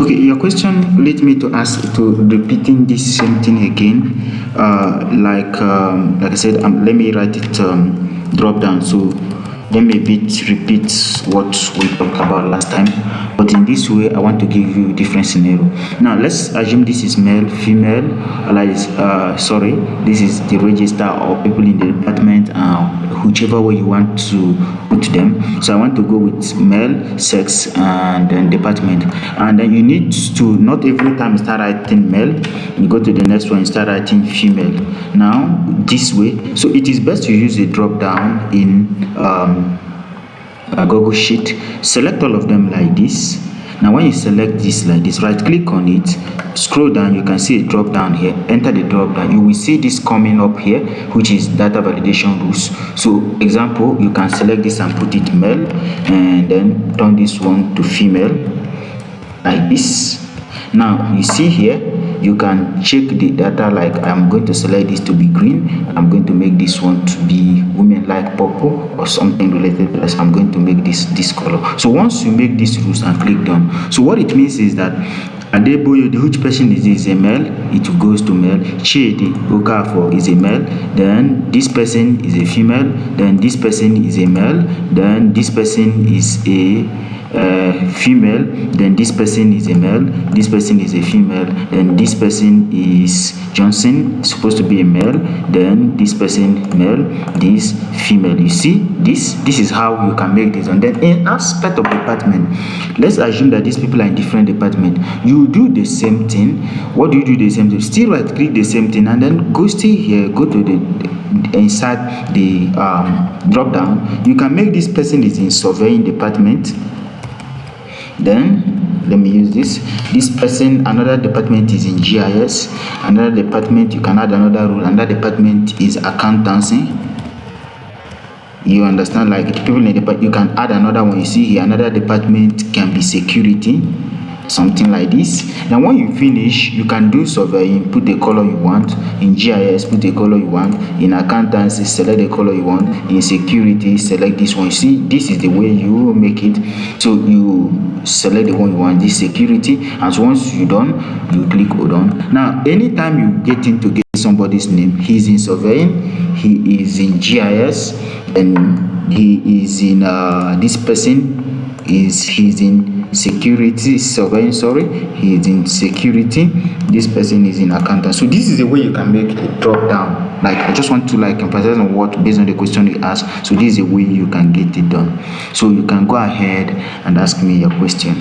Okay, your question led me to ask to repeating this same thing again. Like I said, let me write it drop down. So let me repeat what we talked about last time. But in this way, I want to give you different scenario. Now let's assume this is male, female. Like sorry, this is the register of people in the department. Whichever way you want to put them. So I want to go with male, sex, and then department. And then you need to not every time you start writing male, you go to the next one, start writing female. Now this way, so it is best to use a drop down in a Google Sheet. Select all of them like this. Now when you select this like this, right click on it, scroll down, you can see a drop down here. Enter the drop down, you will see this coming up here, which is data validation rules. So example, you can select this and put it male, and then turn this one to female like this. Now you see here, you can check the data. Like I'm going to select this to be green, I'm going to make this one to be women like purple or something related to this. I'm going to make this color. So once you make these rules and click done, so what it means is that Adeboye, which person is this? A male, it goes to male. Chidi Okafor is a male, then this person is a female, then this person is a male, then this person is a female, then this person is a male, this person is a female, then this person is Johnson, supposed to be a male, then this person male, this female. You see this is how you can make this. And then in aspect of department, let's assume that these people are in different department. You do the same thing. What do you do? The same thing, still right click the same thing, and then go stay here, go to the inside the drop down. You can make this person is in surveying department. Then let me use this person, another department is in GIS, another department, you can add another rule, another department is accountancy. You understand, like people in the department, you can add another one. You see here, another department can be security, something like this. Now when you finish, you can do surveying, put the color you want. In GIS, put the color you want. In accountancy, select the color you want. In security, select this one. You see, this is the way you make it. So you select the one you want, this security, and so once you're done, you click done. Now anytime you get into get somebody's name, he's in surveying, he is in GIS, and he is in this person he's in security, surveying, sorry, he is in security, this person is in accountant. So this is the way you can make a drop down. Like I just want to like emphasize on what based on the question you asked. So this is the way you can get it done. So you can go ahead and ask me your question.